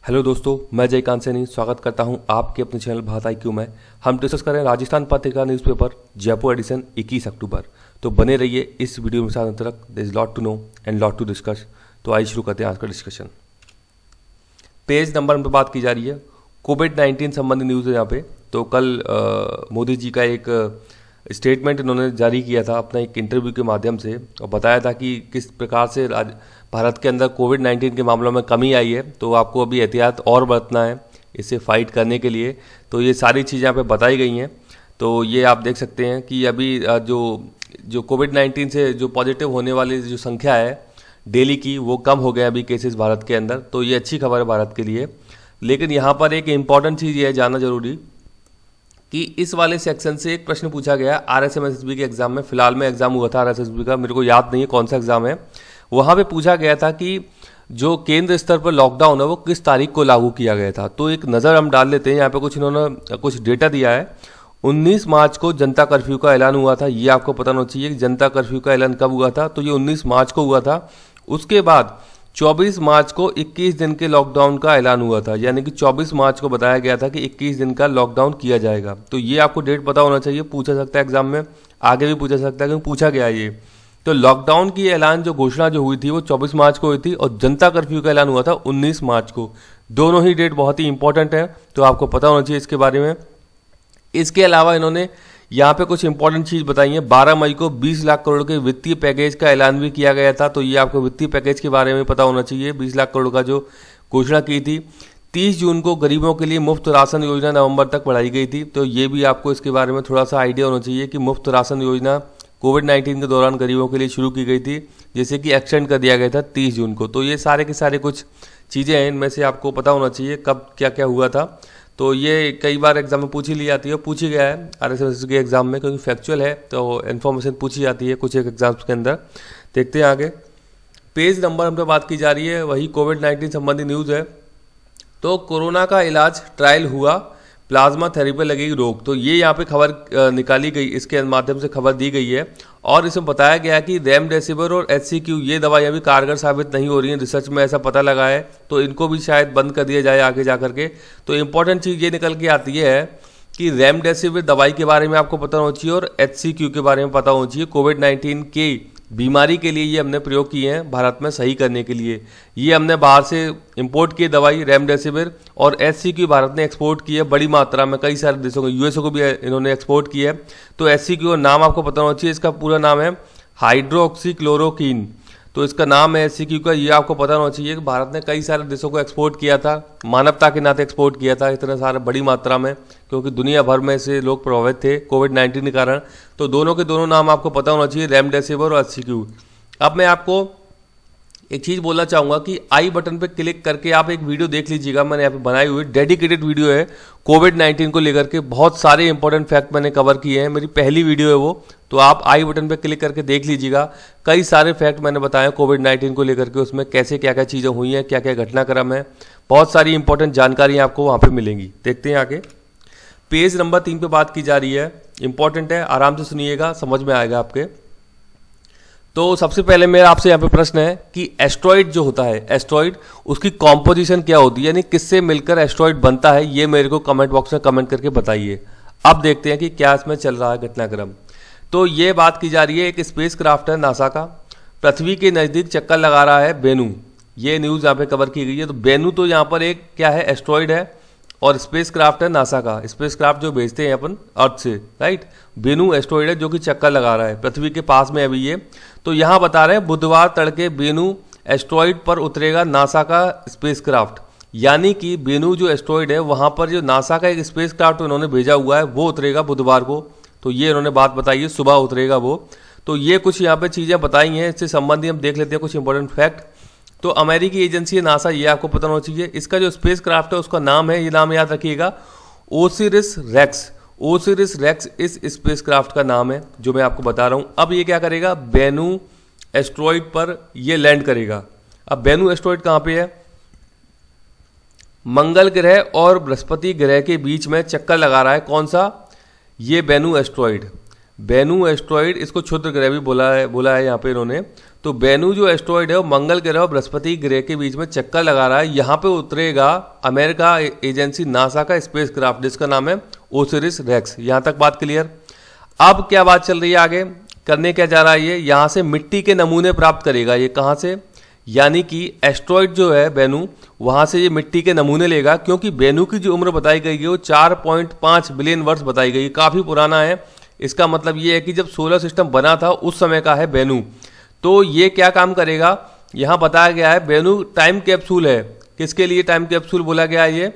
Hello दोस्तों, मैं जयकांत सैनी स्वागत करता हूं आपके अपने चैनल भारत IQ में। हम डिस्कस करें राजस्थान पत्रिका न्यूज़पेपर जयपुर एडिशन 21 अक्टूबर। तो बने रहिए इस वीडियो में साथ अंत तक। There is lot to know and lot to discuss. तो आइए शुरू करते हैं आज का डिस्कशन। पेज नंबर पर बात की जा रही है, कोविड-19 संबंधी न्यूज़ है यहाँ पे। तो कल मोदी जी का एक स्टेटमेंट इन्होंने जारी किया था अपना एक इंटरव्यू के माध्यम से, और बताया था कि किस प्रकार से भारत के अंदर कोविड-19 के मामलों में कमी आई है। तो आपको अभी एहतियात और बरतना है इससे फाइट करने के लिए। तो ये सारी चीज़ें यहाँ पे बताई गई हैं। तो ये आप देख सकते हैं कि अभी जो कोविड-19 से जो पॉजिटिव होने वाली जो संख्या है डेली की, वो कम हो गया अभी केसेस भारत के अंदर। तो ये अच्छी खबर है भारत के लिए। लेकिन यहाँ पर एक इम्पॉर्टेंट चीज़ ये है जानना जरूरी कि इस वाले सेक्शन से एक प्रश्न पूछा गया RSMSB के एग्जाम में। फिलहाल में एग्जाम हुआ था RSMSB का, मेरे को याद नहीं है कौन सा एग्जाम है। वहाँ पे पूछा गया था कि जो केंद्र स्तर पर लॉकडाउन है वो किस तारीख को लागू किया गया था। तो एक नज़र हम डाल लेते हैं। यहाँ पे इन्होंने कुछ डेटा दिया है। 19 मार्च को जनता कर्फ्यू का ऐलान हुआ था। ये आपको पता होना चाहिए कि जनता कर्फ्यू का ऐलान कब हुआ था। तो ये 19 मार्च को हुआ था। उसके बाद 24 मार्च को 21 दिन के लॉकडाउन का ऐलान हुआ था। यानी कि 24 मार्च को बताया गया था कि 21 दिन का लॉकडाउन किया जाएगा। तो ये आपको डेट पता होना चाहिए, पूछा सकता है एग्जाम में, आगे भी पूछा सकता है क्योंकि पूछा गया ये। तो लॉकडाउन की ऐलान जो घोषणा जो हुई थी वो 24 मार्च को हुई थी, और जनता कर्फ्यू का ऐलान हुआ था 19 मार्च को। दोनों ही डेट बहुत ही इंपॉर्टेंट है, तो आपको पता होना चाहिए इसके बारे में। इसके अलावा इन्होंने यहाँ पे कुछ इंपॉर्टेंट चीज़ बताई है। 12 मई को 20 लाख करोड़ के वित्तीय पैकेज का ऐलान भी किया गया था। तो ये आपको वित्तीय पैकेज के बारे में पता होना चाहिए। 20 लाख करोड़ का जो घोषणा की थी। 30 जून को गरीबों के लिए मुफ्त राशन योजना नवंबर तक बढ़ाई गई थी। तो ये भी आपको इसके बारे में थोड़ा सा आइडिया होना चाहिए कि मुफ्त राशन योजना कोविड-19 के दौरान गरीबों के लिए शुरू की गई थी, जैसे कि एक्सटेंड कर दिया गया था 30 जून को। तो ये सारे के सारे कुछ चीज़ें हैं, इनमें से आपको पता होना चाहिए कब क्या क्या हुआ था। तो ये कई बार एग्जाम में पूछी ली जाती है, पूछी गया है RSMSB के एग्जाम में, क्योंकि फैक्चुअल है तो इन्फॉर्मेशन पूछी जाती है कुछ एक एग्जाम्स के अंदर। देखते हैं आगे। पेज नंबर हम पे बात की जा रही है, वही कोविड-19 संबंधी न्यूज़ है। तो कोरोना का इलाज ट्रायल हुआ, प्लाज्मा थेरेपी लगेगी रोक। तो ये यहाँ पे खबर निकाली गई, इसके माध्यम से खबर दी गई है। और इसमें बताया गया कि रेमडेसिविर और HCQ ये दवाइयाँ भी कारगर साबित नहीं हो रही हैं, रिसर्च में ऐसा पता लगा है। तो इनको भी शायद बंद कर दिया जाए आगे जा करके। तो इंपॉर्टेंट चीज़ ये निकल के आती है कि रेमडेसिविर दवाई के बारे में आपको पता होना चाहिए और HCQ के बारे में पता होना चाहिए। कोविड-19 की बीमारी के लिए ये हमने प्रयोग किए हैं भारत में सही करने के लिए। ये हमने बाहर से इंपोर्ट की दवाई रेमडेसिविर, और HCQ भारत ने एक्सपोर्ट की है बड़ी मात्रा में कई सारे देशों को, USA को भी इन्होंने एक्सपोर्ट की है। तो HCQ का नाम आपको पता होना चाहिए, इसका पूरा नाम है हाइड्रोक्सीक्लोरोक्वीन। तो इसका नाम है HCQ का, ये आपको पता होना चाहिए कि भारत ने कई सारे देशों को एक्सपोर्ट किया था, मानवता के नाते एक्सपोर्ट किया था इतना सारा बड़ी मात्रा में, क्योंकि दुनिया भर में से लोग प्रभावित थे कोविड-19 के कारण। तो दोनों के दोनों नाम आपको पता होना चाहिए, रेमडेसिविर और HCQ। अब मैं आपको एक चीज़ बोलना चाहूँगा कि आई बटन पे क्लिक करके आप एक वीडियो देख लीजिएगा, मैंने यहाँ पे बनाई हुई डेडिकेटेड वीडियो है कोविड-19 को लेकर के। बहुत सारे इंपॉर्टेंट फैक्ट मैंने कवर किए हैं, मेरी पहली वीडियो है वो। तो आप आई बटन पे क्लिक करके देख लीजिएगा। कई सारे फैक्ट मैंने बताए कोविड-19 को लेकर के, उसमें कैसे क्या क्या चीज़ें हुई हैं, क्या क्या घटनाक्रम है, बहुत सारी इंपॉर्टेंट जानकारी आपको वहाँ पर मिलेंगी। देखते हैं आगे। पेज नंबर 3 पे बात की जा रही है, इंपॉर्टेंट है, आराम से सुनिएगा, समझ में आएगा आपके। तो सबसे पहले मेरा आपसे यहाँ पे प्रश्न है कि एस्ट्रॉइड जो होता है, एस्ट्रॉइड उसकी कॉम्पोजिशन क्या होती है, यानी किससे मिलकर एस्ट्रॉइड बनता है, ये मेरे को कमेंट बॉक्स में कमेंट करके बताइए। अब देखते हैं कि क्या इसमें चल रहा है घटनाक्रम। तो ये बात की जा रही है, एक स्पेस क्राफ्ट है नासा का, पृथ्वी के नज़दीक चक्कर लगा रहा है बेनू। ये न्यूज़ यहाँ पे कवर की गई है। तो बेनू तो यहाँ पर एक क्या है, एस्ट्रॉइड है, और स्पेस क्राफ्ट है नासा का, स्पेस क्राफ्ट जो भेजते हैं अपन अर्थ से, राइट। बेनू एस्ट्रॉइड है जो कि चक्कर लगा रहा है पृथ्वी के पास में अभी ये। तो यहाँ बता रहे हैं बुधवार तड़के बेनू एस्ट्रॉइड पर उतरेगा नासा का स्पेस क्राफ्ट। यानी कि बेनू जो एस्ट्रॉइड है वहाँ पर जो नासा का एक स्पेस क्राफ्ट उन्होंने भेजा हुआ है वो उतरेगा बुधवार को। तो ये इन्होंने बात बताई है, सुबह उतरेगा वो। तो ये कुछ यहाँ पे चीज़ें बताई हैं, इससे संबंधित हम देख लेते हैं कुछ इंपॉर्टेंट फैक्ट। तो अमेरिकी एजेंसी है नासा, ये आपको पता होना चाहिए। इसका जो स्पेस क्राफ्ट है उसका नाम है, ये नाम याद रखिएगा, ओसिरिस रेक्स। ओसिरिस रेक्स इस स्पेस क्राफ्ट का नाम है जो मैं आपको बता रहा हूँ। अब ये क्या करेगा, बेनू एस्ट्रॉइड पर ये लैंड करेगा। अब बेनू एस्ट्रॉइड कहाँ पे है, मंगल ग्रह और बृहस्पति ग्रह के बीच में चक्कर लगा रहा है। कौन सा, ये बेनू एस्ट्रॉइड। बेनू एस्ट्रॉइड, इसको क्षुद्र ग्रह भी बोला है यहाँ पे इन्होंने। तो बेनू जो एस्ट्रॉइड है वो मंगल ग्रह और बृहस्पति ग्रह के बीच में चक्कर लगा रहा है। यहाँ पे उतरेगा अमेरिका एजेंसी नासा का स्पेस क्राफ्ट जिसका नाम है ओसिरिस रेक्स। यहाँ तक बात क्लियर। अब क्या बात चल रही है आगे, करने क्या जा रहा है ये, यहाँ से मिट्टी के नमूने प्राप्त करेगा। ये कहाँ से, यानी कि एस्ट्रॉइड जो है बेनू, वहाँ से ये मिट्टी के नमूने लेगा, क्योंकि बेनू की जो उम्र बताई गई है वो 4.5 बिलियन वर्ष बताई गई, काफ़ी पुराना है। इसका मतलब ये है कि जब सोलर सिस्टम बना था उस समय का है बेनू। तो ये क्या काम करेगा, यहाँ बताया गया है बेनू टाइम कैप्सूल है। किसके लिए टाइम कैप्सूल बोला गया है, ये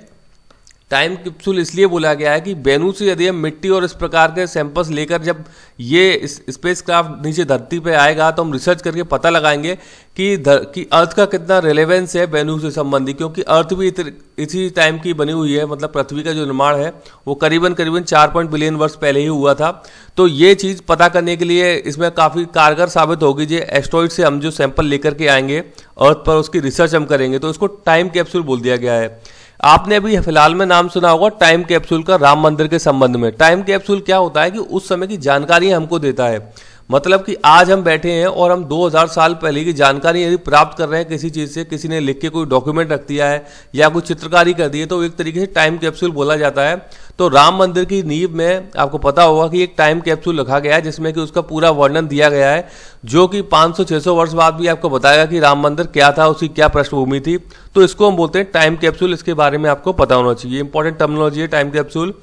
टाइम कैप्सूल इसलिए बोला गया है कि बेनू से यदि हम मिट्टी और इस प्रकार के सैंपल्स लेकर जब ये स्पेस क्राफ्ट नीचे धरती पे आएगा तो हम रिसर्च करके पता लगाएंगे कि अर्थ का कितना रिलेवेंस है बेनू से संबंधी, क्योंकि अर्थ भी इसी टाइम की बनी हुई है। मतलब पृथ्वी का जो निर्माण है वो करीबन 4 बिलियन वर्ष पहले ही हुआ था। तो ये चीज़ पता करने के लिए इसमें काफ़ी कारगर साबित होगी। जो एस्ट्रॉइड से हम जो सैंपल लेकर के आएंगे अर्थ पर, उसकी रिसर्च हम करेंगे, तो इसको टाइम कैप्सूल बोल दिया गया है। आपने अभी फिलहाल में नाम सुना होगा टाइम कैप्सूल का राम मंदिर के संबंध में। टाइम कैप्सूल क्या होता है कि उस समय की जानकारी हमको देता है। मतलब कि आज हम बैठे हैं और हम 2000 साल पहले की जानकारी यदि प्राप्त कर रहे हैं किसी चीज़ से, किसी ने लिख के कोई डॉक्यूमेंट रख दिया है या कोई चित्रकारी कर दी है, तो एक तरीके से टाइम कैप्सूल बोला जाता है। तो राम मंदिर की नींव में आपको पता होगा कि एक टाइम कैप्सूल रखा गया है जिसमें कि उसका पूरा वर्णन दिया गया है, जो कि 500-600 वर्ष बाद भी आपको बताएगा कि राम मंदिर क्या था, उसकी क्या पृष्ठभूमि थी। तो इसको हम बोलते हैं टाइम कैप्सूल। इसके बारे में आपको पता होना चाहिए, इंपॉर्टेंट टर्मिनोलॉजी है टाइम कैप्सूल।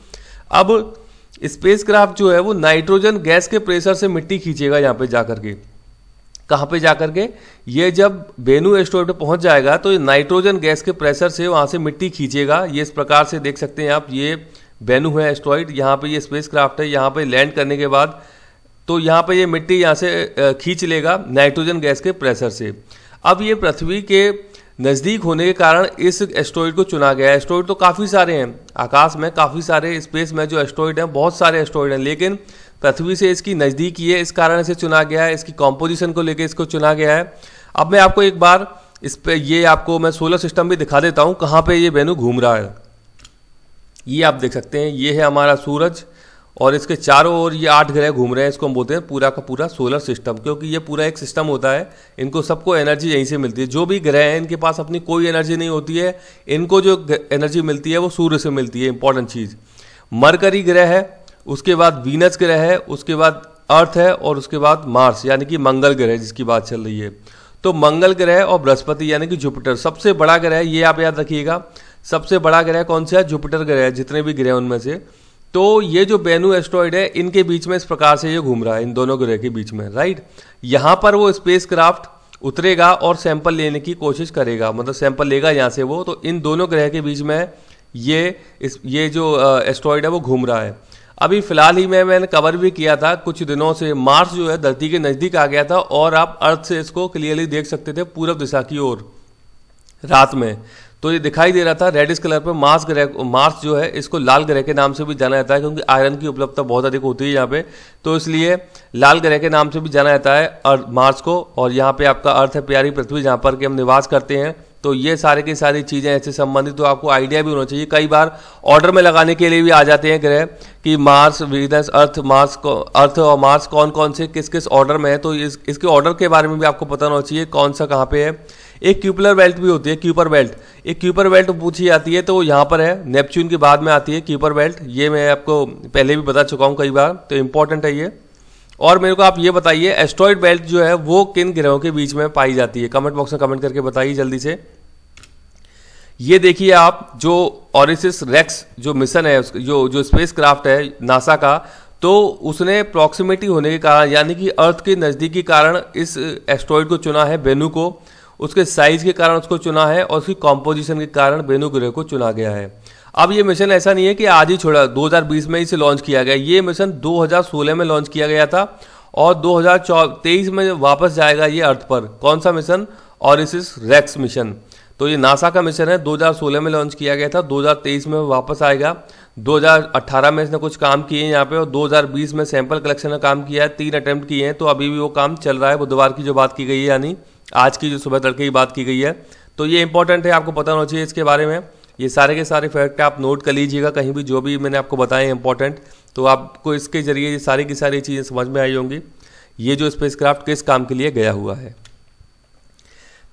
अब स्पेस क्राफ्ट जो है वो नाइट्रोजन गैस के प्रेशर से मिट्टी खींचेगा। यहाँ पे जाकर के, कहाँ पे जाकर के, ये जब बेनू एस्ट्रॉइड पे पहुंच जाएगा तो ये नाइट्रोजन गैस के प्रेशर से वहाँ से मिट्टी खींचेगा। ये इस प्रकार से देख सकते हैं आप, ये बेनू है एस्ट्रॉइड, यहाँ पे ये स्पेस क्राफ्ट है। यहाँ पे लैंड करने के बाद तो यहाँ पे ये मिट्टी यहाँ से खींच लेगा नाइट्रोजन गैस के प्रेशर से। अब ये पृथ्वी के नज़दीक होने के कारण इस एस्ट्रॉइड को चुना गया है। एस्ट्रॉइड तो काफ़ी सारे हैं आकाश में, काफ़ी सारे स्पेस में जो एस्ट्रॉइड हैं, बहुत सारे एस्ट्रॉइड हैं, लेकिन पृथ्वी से इसकी नज़दीकी है, इस कारण इसे चुना गया है। इसकी कॉम्पोजिशन को लेकर इसको चुना गया है। अब मैं आपको एक बार इस पे ये आपको मैं सोलर सिस्टम भी दिखा देता हूँ कहाँ पे ये बेनू घूम रहा है। ये आप देख सकते हैं, ये है हमारा सूरज और इसके चारों ओर ये 8 ग्रह घूम रहे हैं। इसको हम बोलते हैं पूरा का पूरा सोलर सिस्टम, क्योंकि ये पूरा एक सिस्टम होता है। इनको सबको एनर्जी यहीं से मिलती है। जो भी ग्रह हैं इनके पास अपनी कोई एनर्जी नहीं होती है, इनको जो एनर्जी मिलती है वो सूर्य से मिलती है। इंपॉर्टेंट चीज़, मरकरी ग्रह है, उसके बाद वीनस ग्रह है, उसके बाद अर्थ है और उसके बाद मार्स यानी कि मंगल ग्रह जिसकी बात चल रही है। तो मंगल ग्रह और बृहस्पति यानी कि जुपिटर सबसे बड़ा ग्रह है। ये आप याद रखिएगा, सबसे बड़ा ग्रह कौन सा है, जुपिटर ग्रह है, जितने भी ग्रह उनमें से। तो ये जो बेनू एस्ट्रॉइड है इनके बीच में इस प्रकार से ये घूम रहा है, इन दोनों ग्रह के बीच में, राइट। यहाँ पर वो स्पेस क्राफ्ट उतरेगा और सैंपल लेने की कोशिश करेगा, मतलब सैंपल लेगा यहाँ से वो। तो इन दोनों ग्रह के बीच में ये जो एस्ट्रॉइड है वो घूम रहा है। अभी फिलहाल ही में मैंने कवर भी किया था कुछ दिनों से, मार्स जो है धरती के नज़दीक आ गया था और आप अर्थ से इसको क्लियरली देख सकते थे पूर्व दिशा की ओर रात में। तो ये दिखाई दे रहा था रेडिश कलर पर। मार्स जो है इसको लाल ग्रह के नाम से भी जाना जाता है, क्योंकि आयरन की उपलब्धता बहुत अधिक होती है यहाँ पे, तो इसलिए लाल ग्रह के नाम से भी जाना जाता है मार्स को। और यहाँ पे आपका अर्थ है, प्यारी पृथ्वी, जहाँ पर कि हम निवास करते हैं। तो ये सारे की सारी चीज़ें ऐसे संबंधित, तो आपको आइडिया भी होना चाहिए। कई बार ऑर्डर में लगाने के लिए भी आ जाते हैं ग्रह कि मार्स, वीनस, अर्थ, अर्थ और मार्स कौन कौन से किस किस ऑर्डर में है। तो इसके ऑर्डर के बारे में भी आपको पता होना चाहिए कौन सा कहाँ पे है। एक क्यूपलर बेल्ट भी होती है, क्यूपर बेल्ट। एक क्यूपर बेल्ट पूछी जाती है तो यहाँ पर है, नेपच्यून के बाद में आती है क्यूपर बेल्ट। ये मैं आपको पहले भी बता चुका हूँ कई बार, तो इंपॉर्टेंट है ये। और मेरे को आप ये बताइए एस्ट्रॉइड बेल्ट जो है वो किन ग्रहों के बीच में पाई जाती है, कमेंट बॉक्स में कमेंट करके बताइए जल्दी से। ये देखिए आप, जो ओसिरिस रेक्स जो मिशन है, जो स्पेस क्राफ्ट है नासा का, तो उसने प्रॉक्सिमिटी होने के कारण यानी कि अर्थ के नज़दीकी कारण इस एस्ट्रॉइड को चुना है, बेनू को। उसके साइज के कारण उसको चुना है और उसकी कॉम्पोजिशन के कारण बेनू ग्रह को चुना गया है। अब ये मिशन ऐसा नहीं है कि आज ही छोड़ा, 2020 में इसे लॉन्च किया गया। ये मिशन 2016 में लॉन्च किया गया था और 2023 में वापस जाएगा ये अर्थ पर। कौन सा मिशन, ओसिरिस रेक्स मिशन। तो ये नासा का मिशन है, 2016 में लॉन्च किया गया था, 2023 में वापस आएगा। 2018 में इसने कुछ काम किए हैं यहाँ पे और 2020 में सैंपल कलेक्शन का काम किया है, 3 अटेम्प्ट किए हैं। तो अभी भी वो काम चल रहा है, बुधवार की जो बात की गई है यानी आज की जो सुबह तड़के की बात की गई है। तो ये इंपॉर्टेंट है, आपको पता होना चाहिए इसके बारे में। ये सारे के सारे फैक्ट आप नोट कर लीजिएगा कहीं भी, जो भी मैंने आपको बताए इंपॉर्टेंट, तो आपको इसके जरिए ये सारी की सारी चीज़ें समझ में आई होंगी, ये जो स्पेसक्राफ्ट किस काम के लिए गया हुआ है।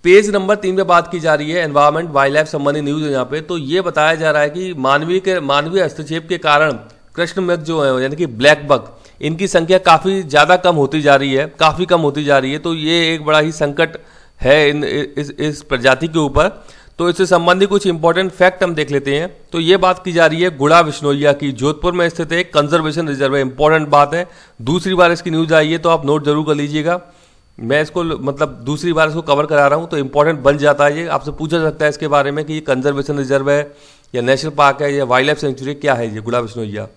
पेज नंबर 3 पे बात की जा रही है एनवायरमेंट वाइल्ड लाइफ संबंधी न्यूज़ है यहाँ पे। तो ये बताया जा रहा है कि मानवीय हस्तक्षेप के कारण कृष्ण मृग जो है यानी कि ब्लैक बक, इनकी संख्या काफ़ी ज़्यादा कम होती जा रही है, काफ़ी कम होती जा रही है। तो ये एक बड़ा ही संकट है इस प्रजाति के ऊपर। तो इससे संबंधी कुछ इंपॉर्टेंट फैक्ट हम देख लेते हैं। तो ये बात की जा रही है गुड़ा विश्नोइया की, जोधपुर में स्थित एक कंजर्वेशन रिजर्व है। इंपॉर्टेंट बात है, दूसरी बार इसकी न्यूज़ आई है तो आप नोट जरूर कर लीजिएगा। मैं इसको मतलब दूसरी बार इसको कवर करा रहा हूँ तो इंपॉर्टेंट बन जाता है। ये आपसे पूछा सकता है इसके बारे में कि ये कंजर्वेशन रिजर्व है या नेशनल पार्क है या वाइल्ड लाइफ सेंचुरी, क्या है ये गुड़ा विश्नोइया।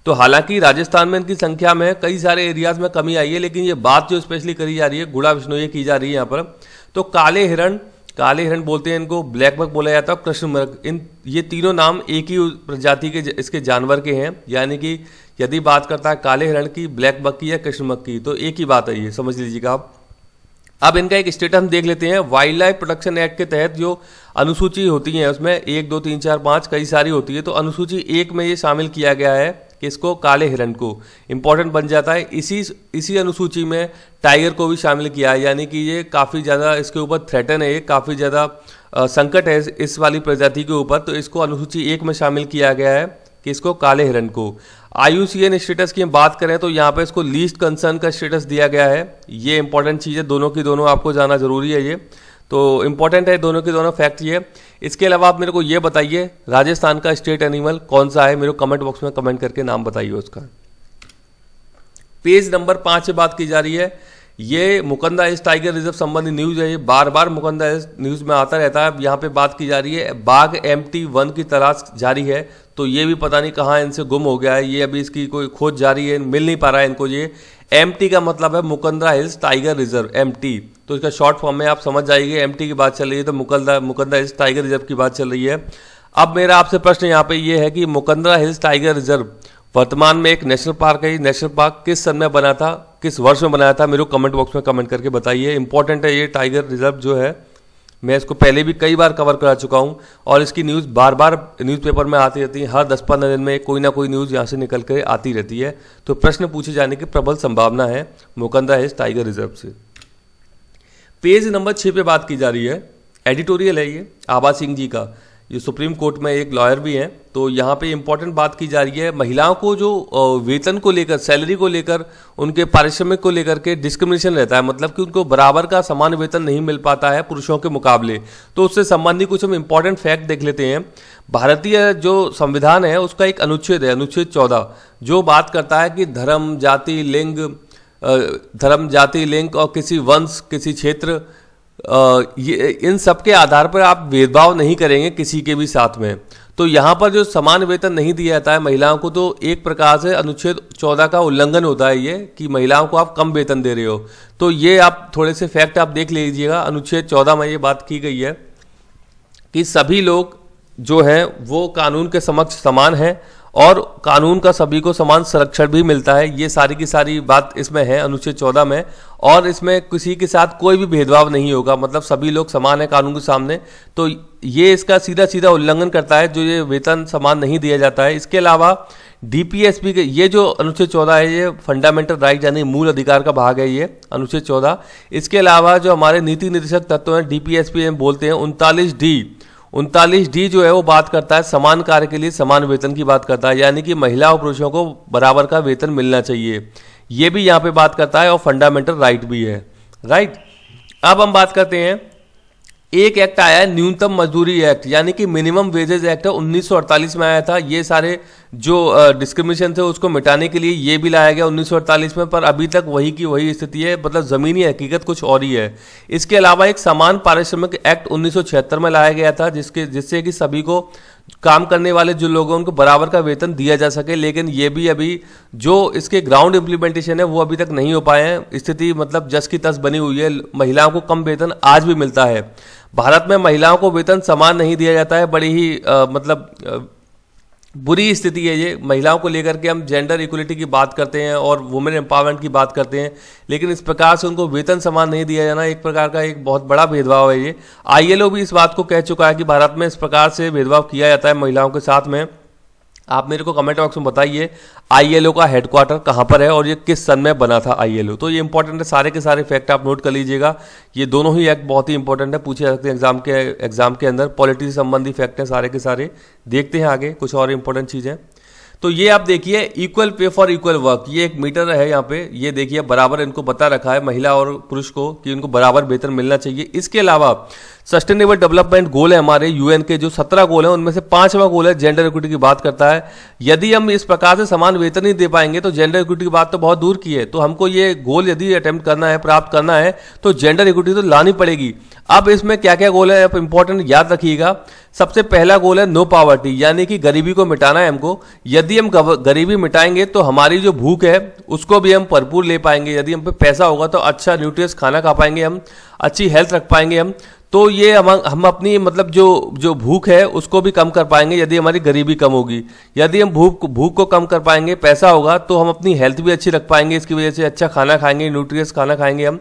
तो हालांकि राजस्थान में इनकी संख्या में कई सारे एरियाज में कमी आई है, लेकिन ये बात जो स्पेशली करी जा रही है गुड़ा विश्नोइया की जा रही है यहाँ पर। तो काले हिरण बोलते हैं इनको, ब्लैक बक बोला जाता है, कृष्ण मृग, ये तीनों नाम एक ही प्रजाति के इसके जानवर के हैं। यानी कि यदि बात करता है काले हिरण की, ब्लैक बक की या कृष्ण मृग की, तो एक ही बात है, ये समझ लीजिएगा आप। अब इनका एक स्टेटस हम देख लेते हैं। वाइल्ड लाइफ प्रोटेक्शन एक्ट के तहत जो अनुसूची होती है उसमें 1, 2, 3, 4, 5 कई सारी होती है। तो अनुसूची 1 में ये शामिल किया गया है कि इसको काले हिरण को इंपॉर्टेंट बन जाता है। इसी अनुसूची में टाइगर को भी शामिल किया है, यानी कि ये काफ़ी ज़्यादा इसके ऊपर थ्रेटन है, काफ़ी ज़्यादा संकट है इस वाली प्रजाति के ऊपर। तो इसको अनुसूची 1 में शामिल किया गया है कि इसको काले हिरण को। IUCN स्टेटस की हम बात करें तो यहाँ पे इसको लीस्ट कंसर्न का स्टेटस दिया गया है। ये इंपॉर्टेंट चीज़ है, दोनों की दोनों आपको जाना जरूरी है, ये तो इंपॉर्टेंट है दोनों के दोनों फैक्ट ये। इसके अलावा आप मेरे को ये बताइए राजस्थान का स्टेट एनिमल कौन सा है, मेरे को कमेंट बॉक्स में कमेंट करके नाम बताइए उसका। पेज नंबर 5 से बात की जा रही है, ये मुकंदा हिल्स टाइगर रिजर्व संबंधी न्यूज है। ये बार बार मुकंदा हिल्स न्यूज में आता रहता है। यहाँ पे बात की जा रही है बाघ MT1 की तलाश जारी है। तो ये भी पता नहीं कहाँ इनसे गुम हो गया है, ये अभी इसकी कोई खोज जारी है, मिल नहीं पा रहा है इनको। ये MT का मतलब है मुकंदा हिल्स टाइगर रिजर्व, MT। तो इसका शॉर्ट फॉर्म में आप समझ जाइए, MT की बात चल रही है तो मुकंदा हिल्स टाइगर रिजर्व की बात चल रही है। अब मेरा आपसे प्रश्न यहाँ पे ये है कि मुकंदा हिल्स टाइगर रिजर्व वर्तमान में एक नेशनल पार्क है। नेशनल पार्क किस सन में बना था, किस वर्ष में बनाया था, मेरे को कमेंट बॉक्स में कमेंट करके बताइए। इंपॉर्टेंट है ये टाइगर रिजर्व जो है, मैं इसको पहले भी कई बार कवर करा चुका हूँ और इसकी न्यूज़ बार बार न्यूज़पेपर में आती रहती है। हर 10-15 दिन में कोई ना कोई न्यूज़ यहाँ से निकल कर आती रहती है। तो प्रश्न पूछे जाने की प्रबल संभावना है मुकंदा हिल्स टाइगर रिजर्व से। पेज नंबर 6 पे बात की जा रही है, एडिटोरियल है ये आबा सिंह जी का, ये सुप्रीम कोर्ट में एक लॉयर भी हैं। तो यहाँ पे इंपॉर्टेंट बात की जा रही है, महिलाओं को जो वेतन को लेकर, सैलरी को लेकर, उनके पारिश्रमिक को लेकर के डिस्क्रिमिनेशन रहता है, मतलब कि उनको बराबर का समान वेतन नहीं मिल पाता है पुरुषों के मुकाबले। तो उससे संबंधी कुछ हम इंपॉर्टेंट फैक्ट देख लेते हैं। भारतीय जो संविधान है उसका एक अनुच्छेद है, अनुच्छेद 14, जो बात करता है कि धर्म, जाति, लिंग और किसी वंश, किसी क्षेत्र, ये इन सब के आधार पर आप भेदभाव नहीं करेंगे किसी के भी साथ में। तो यहाँ पर जो समान वेतन नहीं दिया जाता है महिलाओं को, तो एक प्रकार से अनुच्छेद 14 का उल्लंघन होता है ये, कि महिलाओं को आप कम वेतन दे रहे हो। तो ये आप थोड़े से फैक्ट आप देख लीजिएगा। अनुच्छेद 14 में ये बात की गई है कि सभी लोग जो हैं वो कानून के समक्ष समान हैं और कानून का सभी को समान संरक्षण भी मिलता है। ये सारी की सारी बात इसमें है अनुच्छेद 14 में, और इसमें किसी के साथ कोई भी भेदभाव नहीं होगा, मतलब सभी लोग समान है कानून के सामने। तो ये इसका सीधा सीधा उल्लंघन करता है जो ये वेतन समान नहीं दिया जाता है। इसके अलावा DPSP के ये जो अनुच्छेद 14 है ये फंडामेंटल राइट यानी मूल अधिकार का भाग है ये अनुच्छेद 14। इसके अलावा जो हमारे नीति निर्देशक तत्व हैं DPSP हम बोलते हैं 39D जो है वो बात करता है समान कार्य के लिए समान वेतन की बात करता है, यानी कि महिला और पुरुषों को बराबर का वेतन मिलना चाहिए, ये भी यहाँ पे बात करता है और फंडामेंटल राइट भी है, राइट। अब हम बात करते हैं, एक एक्ट आया है न्यूनतम मजदूरी एक्ट, यानी कि मिनिमम वेजेज एक्ट है, 1948 में आया था। ये सारे जो डिस्क्रिमिनेशन थे उसको मिटाने के लिए ये भी लाया गया 1948 में, पर अभी तक वही की वही स्थिति है, मतलब जमीनी हकीकत कुछ और ही है। इसके अलावा एक समान पारिश्रमिक एक्ट 1976 में लाया गया था, जिससे कि सभी को काम करने वाले जो लोग हैं उनको बराबर का वेतन दिया जा सके, लेकिन ये भी अभी जो इसके ग्राउंड इम्प्लीमेंटेशन है वो अभी तक नहीं हो पाए हैं। स्थिति मतलब जस की तस बनी हुई है, महिलाओं को कम वेतन आज भी मिलता है। भारत में महिलाओं को वेतन समान नहीं दिया जाता है, बड़ी ही बुरी स्थिति है ये महिलाओं को लेकर के। हम जेंडर इक्वलिटी की बात करते हैं और वुमेन एम्पावरमेंट की बात करते हैं, लेकिन इस प्रकार से उनको वेतन समान नहीं दिया जाना एक प्रकार का एक बहुत बड़ा भेदभाव है ये। ILO भी इस बात को कह चुका है कि भारत में इस प्रकार से भेदभाव किया जाता है महिलाओं के साथ में। आप मेरे को कमेंट बॉक्स में बताइए ILO का हेडक्वार्टर कहाँ पर है और ये किस सन में बना था ILO। तो ये इंपॉर्टेंट है, सारे के सारे फैक्ट आप नोट कर लीजिएगा। ये दोनों ही एक्ट बहुत ही इंपॉर्टेंट है, पूछे जा सकते हैं एग्जाम के अंदर। पॉलिटी से संबंधी फैक्ट हैं सारे के सारे। देखते हैं आगे कुछ और इंपॉर्टेंट चीज़ें। तो ये आप देखिए equal pay for equal work, ये एक मीटर है यहाँ पे, ये देखिए बराबर इनको बता रखा है महिला और पुरुष को कि इनको बराबर वेतन मिलना चाहिए। इसके अलावा सस्टेनेबल डेवलपमेंट गोल है हमारे UN के, जो 17 गोल हैं उनमें से 5वां गोल है जेंडर इक्विटी की बात करता है। यदि हम इस प्रकार से समान वेतन नहीं दे पाएंगे तो जेंडर इक्विटी की बात तो बहुत दूर की है। तो हमको ये गोल यदि अटेम्प्ट करना है, प्राप्त करना है, तो जेंडर इक्विटी तो लानी पड़ेगी। अब इसमें क्या क्या गोल है आप इंपॉर्टेंट याद रखिएगा। सबसे पहला गोल है नो पॉवर्टी, यानी कि गरीबी को मिटाना है हमको। यदि हम गरीबी मिटाएंगे तो हमारी जो भूख है उसको भी हम भरपूर ले पाएंगे। यदि हम पे पैसा होगा तो अच्छा न्यूट्रियस खाना खा पाएंगे, हम अच्छी हेल्थ रख पाएंगे हम। तो ये हम अपनी मतलब जो भूख है उसको भी कम कर पाएंगे यदि हमारी गरीबी कम होगी। यदि हम भूख को कम कर पाएंगे, पैसा होगा, तो हम अपनी हेल्थ भी अच्छी रख पाएंगे। इसकी वजह से अच्छा खाना खाएंगे, न्यूट्रियस खाना खाएंगे हम।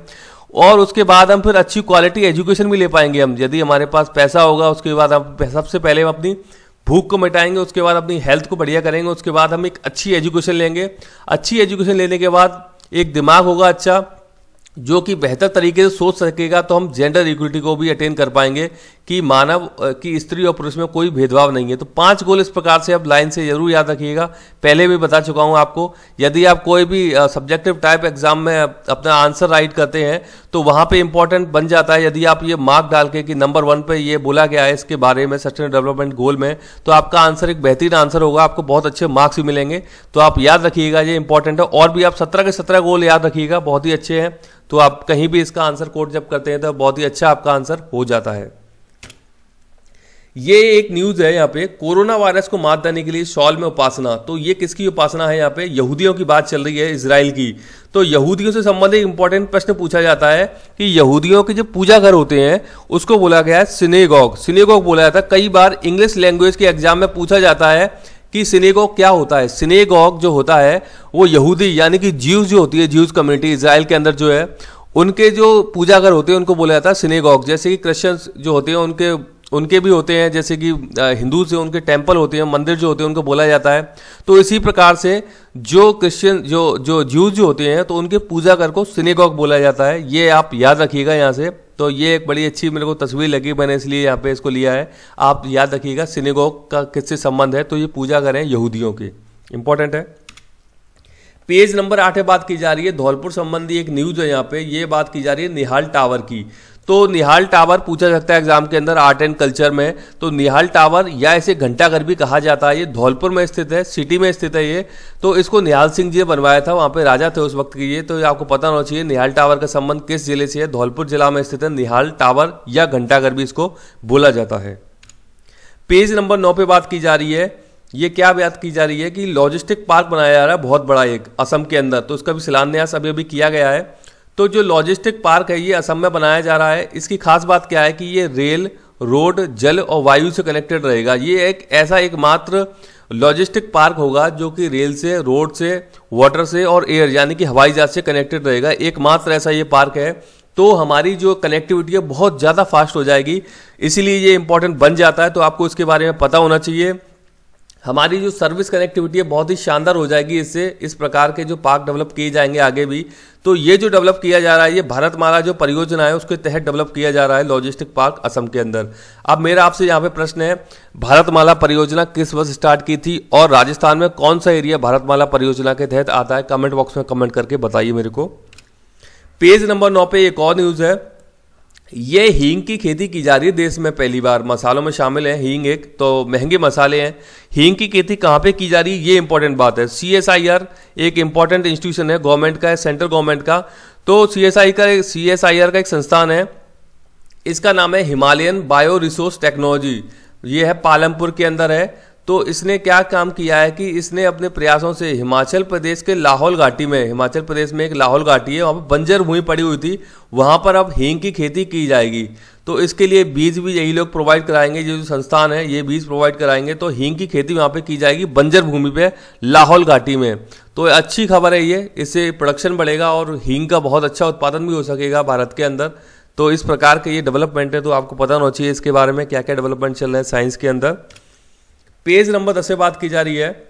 और उसके बाद हम फिर अच्छी क्वालिटी एजुकेशन भी ले पाएंगे हम। यदि हमारे पास पैसा होगा उसके बाद हम सबसे पहले हम अपनी भूख को मिटाएंगे, उसके बाद अपनी हेल्थ को बढ़िया करेंगे, उसके बाद हम एक अच्छी एजुकेशन लेंगे। अच्छी एजुकेशन लेने के बाद एक दिमाग होगा अच्छा जो कि बेहतर तरीके से सोच सकेगा, तो हम जेंडर इक्विटी को भी अटेन कर पाएंगे कि मानव की स्त्री और पुरुष में कोई भेदभाव नहीं है। तो 5 गोल इस प्रकार से अब लाइन से जरूर याद रखिएगा। पहले भी बता चुका हूं आपको, यदि आप कोई भी सब्जेक्टिव टाइप एग्जाम में अपना आंसर राइट करते हैं तो वहां पे इंपॉर्टेंट बन जाता है। यदि आप ये मार्क डाल के कि नंबर 1 पे ये बोला गया है इसके बारे में सस्टेनेबल डेवलपमेंट गोल में, तो आपका आंसर एक बेहतरीन आंसर होगा, आपको बहुत अच्छे मार्क्स भी मिलेंगे। तो आप याद रखिएगा, ये इंपॉर्टेंट है। और भी आप 17 के 17 गोल याद रखिएगा, बहुत ही अच्छे हैं। तो आप कहीं भी इसका आंसर कोड जब करते हैं तो बहुत ही अच्छा आपका आंसर हो जाता है। ये एक न्यूज है यहाँ पे, कोरोना वायरस को मात देने के लिए शॉल में उपासना। तो ये किसकी उपासना है? यहाँ पे यहूदियों की बात चल रही है, इजराइल की। तो यहूदियों से संबंधित इंपॉर्टेंट प्रश्न पूछा जाता है कि यहूदियों के जो पूजा घर होते हैं उसको बोला गया है सिनेगॉग। सिनेगॉग बोला जाता है। कई बार इंग्लिश लैंग्वेज के एग्जाम में पूछा जाता है कि सिनेगॉग क्या होता है। सिनेगॉग जो होता है वो यहूदी यानी कि ज्यूज जो होती है, ज्यूज कम्युनिटी इजराइल के अंदर जो है, उनके जो पूजा घर होते हैं उनको बोला जाता है सिनेगॉग। जैसे कि क्रिश्चियंस जो होते हैं उनके भी होते हैं, जैसे कि हिंदू से उनके टेंपल होते हैं, मंदिर जो होते हैं उनको बोला जाता है। तो इसी प्रकार से जो क्रिश्चियन जो ज्यूज जो होते हैं तो उनके पूजा घर को सिनेगॉग बोला जाता है। ये आप याद रखिएगा यहाँ से। तो ये एक बड़ी अच्छी मेरे को तस्वीर लगी, मैंने इसलिए यहाँ पे इसको लिया है। आप याद रखिएगा सिनेगॉग का किससे संबंध है, तो ये पूजा घर है यहूदियों के, इंपॉर्टेंट है। पेज नंबर 8 में बात की जा रही है धौलपुर संबंधी एक न्यूज है। यहाँ पे ये बात की जा रही है निहाल टावर की। तो निहाल टावर पूछा सकता है एग्जाम के अंदर आर्ट एंड कल्चर में। तो निहाल टावर या इसे घंटाघर भी कहा जाता है, ये धौलपुर में स्थित है, सिटी में स्थित है ये। तो इसको निहाल सिंह जी ने बनवाया था, वहाँ पे राजा थे उस वक्त के ये। तो आपको पता होना चाहिए निहाल टावर का संबंध किस जिले से है, धौलपुर जिला में स्थित है निहाल टावर, या घंटाघर भी इसको बोला जाता है। पेज नंबर 9 पे बात की जा रही है। ये क्या बात की जा रही है कि लॉजिस्टिक पार्क बनाया जा रहा है बहुत बड़ा एक असम के अंदर। तो इसका भी शिलान्यास अभी किया गया है। तो जो लॉजिस्टिक पार्क है ये असम में बनाया जा रहा है। इसकी खास बात क्या है कि ये रेल, रोड, जल और वायु से कनेक्टेड रहेगा। ये एक ऐसा एकमात्र लॉजिस्टिक पार्क होगा जो कि रेल से, रोड से, वाटर से और एयर यानी कि हवाई जहाज से कनेक्टेड रहेगा। एकमात्र ऐसा ये पार्क है। तो हमारी जो कनेक्टिविटी है बहुत ज़्यादा फास्ट हो जाएगी, इसीलिए ये इंपॉर्टेंट बन जाता है। तो आपको इसके बारे में पता होना चाहिए। हमारी जो सर्विस कनेक्टिविटी है बहुत ही शानदार हो जाएगी इससे। इस प्रकार के जो पार्क डेवलप किए जाएंगे आगे भी। तो ये जो डेवलप किया जा रहा है ये भारतमाला जो परियोजना है उसके तहत डेवलप किया जा रहा है लॉजिस्टिक पार्क असम के अंदर। अब मेरा आपसे यहाँ पे प्रश्न है, भारतमाला परियोजना किस वर्ष स्टार्ट की थी और राजस्थान में कौन सा एरिया भारतमाला परियोजना के तहत आता है? कमेंट बॉक्स में कमेंट करके बताइए मेरे को। पेज नंबर 9 पे एक और न्यूज है। ये हींग की खेती की जा रही है देश में पहली बार, मसालों में शामिल है हींग, एक तो महंगे मसाले हैं। हींग की खेती कहाँ पे की जा रही है ये इंपॉर्टेंट बात है। CSIR एक इंपॉर्टेंट इंस्टीट्यूशन है, गवर्नमेंट का है, सेंट्रल गवर्नमेंट का। तो CSIR का एक संस्थान है, इसका नाम है हिमालयन बायो रिसोर्स टेक्नोलॉजी। ये है पालमपुर के अंदर है। तो इसने क्या काम किया है कि इसने अपने प्रयासों से हिमाचल प्रदेश के लाहौल घाटी में, हिमाचल प्रदेश में एक लाहौल घाटी है, वहाँ पर बंजर भूमि पड़ी हुई थी, वहाँ पर अब हींग की खेती की जाएगी। तो इसके लिए बीज भी यही लोग प्रोवाइड कराएंगे, जो संस्थान है ये बीज प्रोवाइड कराएंगे। तो हींग की खेती वहाँ पे की जाएगी बंजर भूमि पे लाहौल घाटी में। तो अच्छी खबर है ये, इससे प्रोडक्शन बढ़ेगा और हींग का बहुत अच्छा उत्पादन भी हो सकेगा भारत के अंदर। तो इस प्रकार के ये डेवलपमेंट है। तो आपको पता होना चाहिए इसके बारे में क्या क्या डेवलपमेंट चल रहे हैं साइंस के अंदर। पेज नंबर 10 से बात की जा रही है।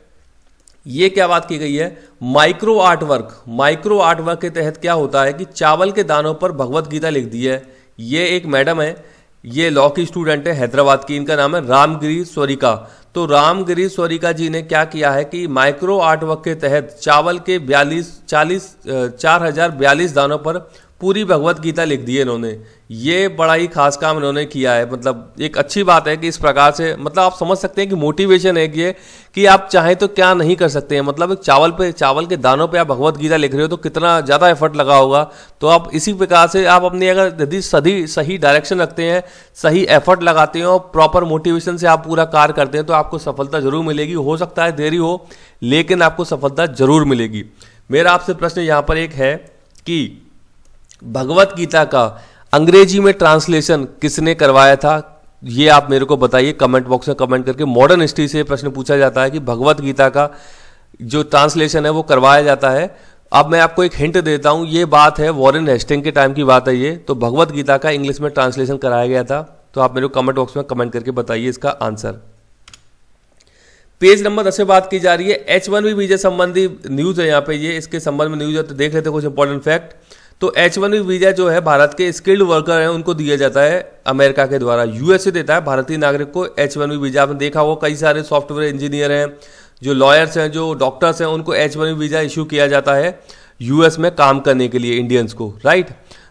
ये क्या बात की गई है, micro art work. Micro art work के तहत क्या होता है कि चावल के दानों पर भगवत गीता लिख दी है। ये एक मैडम है, ये लॉ की स्टूडेंट है हैदराबाद की, इनका नाम है रामगिरी स्वरिका। तो रामगिरी स्वरिका जी ने क्या किया है कि माइक्रो आर्ट वर्क के तहत चावल के 4042 दानों पर पूरी भगवत गीता लिख दी है इन्होंने। ये बड़ा ही खास काम इन्होंने किया है, मतलब एक अच्छी बात है कि इस प्रकार से, मतलब आप समझ सकते हैं कि मोटिवेशन है ये कि आप चाहें तो क्या नहीं कर सकते हैं। मतलब एक चावल के दानों पे आप भगवत गीता लिख रहे हो तो कितना ज़्यादा एफर्ट लगा होगा। तो आप इसी प्रकार से आप अपनी अगर यदि सही डायरेक्शन रखते हैं, सही एफर्ट लगाते हैं और प्रॉपर मोटिवेशन से आप पूरा कार्य करते हैं तो आपको सफलता जरूर मिलेगी। हो सकता है देरी हो, लेकिन आपको सफलता जरूर मिलेगी। मेरा आपसे प्रश्न यहाँ पर एक है कि भगवत गीता का अंग्रेजी में ट्रांसलेशन किसने करवाया था, ये आप मेरे को बताइए कमेंट बॉक्स में कमेंट करके। मॉडर्न हिस्ट्री से प्रश्न पूछा जाता है कि भगवत गीता का जो ट्रांसलेशन है वो करवाया जाता है। अब मैं आपको एक हिंट देता हूं, ये बात है वॉरेन हेस्टिंग के टाइम की बात है ये। तो भगवत गीता का इंग्लिश में ट्रांसलेशन कराया गया था। तो आप मेरे को कमेंट बॉक्स में कमेंट करके बताइए इसका आंसर। पेज नंबर 10 से बात की जा रही है H1B वीजा संबंधी न्यूज है यहाँ पे, ये इसके संबंध में न्यूज है। तो देख लेते हैं कुछ इंपॉर्टेंट फैक्ट। तो H1B वीजा जो है भारत के स्किल्ड वर्कर हैं उनको दिया जाता है अमेरिका के द्वारा। यूएसए देता है भारतीय नागरिक को H1B वीजा। आपने देखा होगा कई सारे सॉफ्टवेयर इंजीनियर हैं, जो लॉयर्स हैं, जो डॉक्टर्स हैं, उनको H1B वीजा इशू किया जाता है यूएस में काम करने के लिए इंडियंस को, राइट।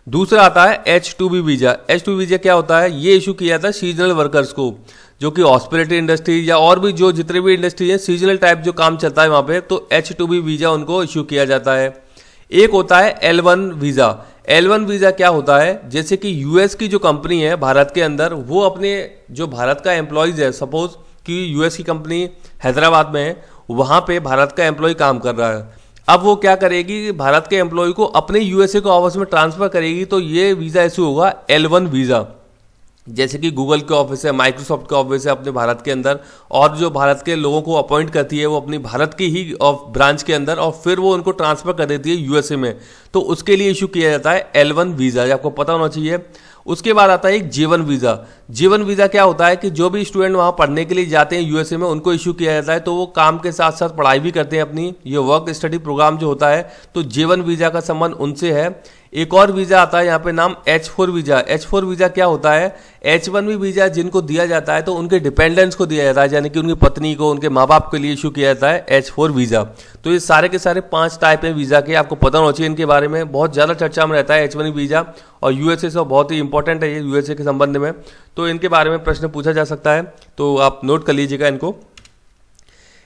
दूसरा आता है H2B वीजा। H2B वीजा क्या होता है, ये इशू किया जाता है सीजनल वर्कर्स को, जो कि हॉस्पिटलिटी इंडस्ट्री या और भी जो जितने भी इंडस्ट्री है सीजनल टाइप जो काम चलता है वहां पे, तो H2B वीजा उनको इशू किया जाता है। एक होता है L1 वीजा। L1 वीजा क्या होता है, जैसे कि यूएस की जो कंपनी है भारत के अंदर, वो अपने जो भारत का एम्प्लॉयज है, सपोज कि यूएस की कंपनी हैदराबाद में है, वहां पे भारत का एम्प्लॉय काम कर रहा है। अब वो क्या करेगी, भारत के एम्प्लॉय को अपने यूएसए को ऑफिस में ट्रांसफर करेगी, तो ये वीजा इशू होगा L1 वीजा। जैसे कि गूगल के ऑफिस है, माइक्रोसॉफ्ट के ऑफिस है अपने भारत के अंदर, और जो भारत के लोगों को अपॉइंट करती है वो अपनी भारत की ही ब्रांच के अंदर, और फिर वो उनको ट्रांसफर कर देती है यूएसए में। तो उसके लिए इशू किया जाता है L1 वीजा, आपको पता होना चाहिए। उसके बाद आता है एक जीवन वीजा। जीवन वीजा क्या होता है कि जो भी स्टूडेंट वहां पढ़ने के लिए जाते हैं यूएसए में, उनको इशू किया जाता है। तो वो काम के साथ साथ पढ़ाई भी करते हैं अपनी, ये वर्क स्टडी प्रोग्राम जो होता है, तो जीवन वीजा का संबंध उनसे है। एक और वीजा आता है यहाँ पे नाम H4 वीजा। H4 वीजा क्या होता है, H1B वीजा जिनको दिया जाता है तो उनके डिपेंडेंट्स को दिया जाता है, यानी कि उनकी पत्नी को, उनके माँ बाप के लिए इशू किया जाता है H4 वीजा। तो ये सारे के सारे 5 टाइप है वीजा के, आपको पता होना चाहिए इनके बारे में। बहुत ज़्यादा चर्चा में रहता है H1B वीजा, और यूएसए से बहुत ही इंपॉर्टेंट है ये यूएसए के संबंध में। तो इनके बारे में प्रश्न पूछा जा सकता है, तो आप नोट कर लीजिएगा इनको।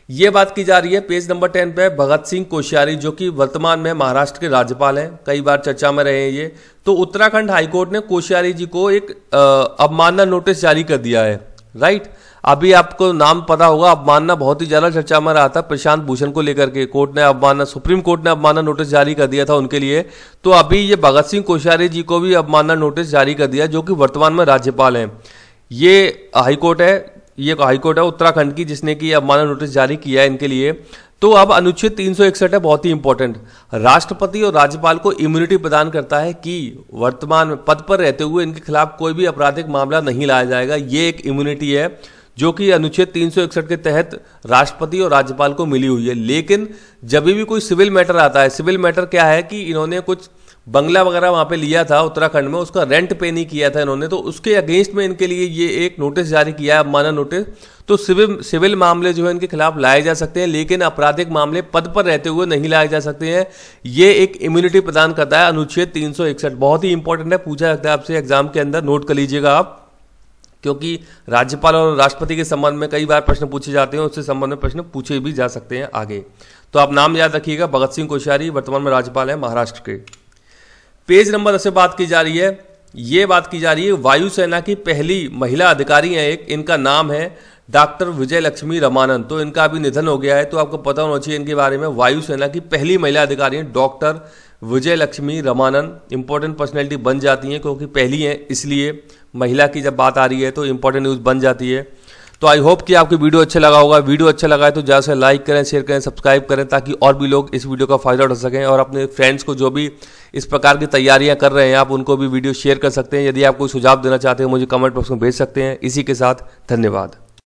ये बात की जा रही है पेज नंबर 10 पे भगत सिंह कोश्यारी, जो कि वर्तमान में महाराष्ट्र के राज्यपाल हैं, कई बार चर्चा में रहे हैं ये। तो उत्तराखंड हाईकोर्ट ने कोश्यारी जी को एक अवमानना नोटिस जारी कर दिया है, राइट। अभी आपको नाम पता होगा, अवमानना बहुत ही ज्यादा चर्चा में रहा था प्रशांत भूषण को लेकर के। कोर्ट ने अवमानना, सुप्रीम कोर्ट ने अवमानना नोटिस जारी कर दिया था उनके लिए। तो अभी ये भगत सिंह कोश्यारी जी को भी अवमानना नोटिस जारी कर दिया, जो कि वर्तमान में राज्यपाल हैं। ये हाईकोर्ट है, ये हाईकोर्ट है उत्तराखंड की, जिसने कि अवमानना नोटिस जारी किया है इनके लिए। तो अब अनुच्छेद 361 है, बहुत ही इंपॉर्टेंट, राष्ट्रपति और राज्यपाल को इम्यूनिटी प्रदान करता है कि वर्तमान में पद पर रहते हुए इनके खिलाफ कोई भी आपराधिक मामला नहीं लाया जाएगा। ये एक इम्यूनिटी है जो कि अनुच्छेद 361 के तहत राष्ट्रपति और राज्यपाल को मिली हुई है। लेकिन जब भी कोई सिविल मैटर आता है, सिविल मैटर क्या है कि इन्होंने कुछ बंगला वगैरह वहां पे लिया था उत्तराखंड में, उसका रेंट पे नहीं किया था इन्होंने, तो उसके अगेंस्ट में इनके लिए ये एक नोटिस जारी किया है, अवमानना नोटिस। तो सिविल मामले जो है इनके खिलाफ लाए जा सकते हैं, लेकिन आपराधिक मामले पद पर रहते हुए नहीं लाए जा सकते हैं। ये एक इम्यूनिटी प्रदान करता है अनुच्छेद 361, बहुत ही इंपॉर्टेंट है, पूछा जाता है आपसे एग्जाम के अंदर, नोट कर लीजिएगा आप, क्योंकि राज्यपाल और राष्ट्रपति के संबंध में कई बार प्रश्न पूछे जाते हैं, उससे संबंध में प्रश्न पूछे भी जा सकते हैं आगे। तो आप नाम याद रखिएगा, भगत सिंह कोश्यारी वर्तमान में राज्यपाल है महाराष्ट्र के। पेज नंबर 10 से बात की जा रही है, ये बात की जा रही है वायुसेना की पहली महिला अधिकारी है एक, इनका नाम है डॉक्टर विजय लक्ष्मी रमानन। तो इनका अभी निधन हो गया है, तो आपको पता होना चाहिए इनके बारे में। वायुसेना की पहली महिला अधिकारी है डॉक्टर विजय लक्ष्मी रमानन। इंपॉर्टेंट पर्सनैलिटी बन जाती है, क्योंकि पहली है इसलिए महिला की जब बात आ रही है तो इंपॉर्टेंट न्यूज़ बन जाती है। तो आई होप कि आपको वीडियो अच्छा लगा होगा। वीडियो अच्छा लगा है तो ज़्यादा से लाइक करें, शेयर करें, सब्सक्राइब करें, ताकि और भी लोग इस वीडियो का फायदा उठा सकें। और अपने फ्रेंड्स को जो भी इस प्रकार की तैयारियां कर रहे हैं, आप उनको भी वीडियो शेयर कर सकते हैं। यदि आप कोई सुझाव देना चाहते हैं मुझे कमेंट बॉक्स में भेज सकते हैं। इसी के साथ धन्यवाद।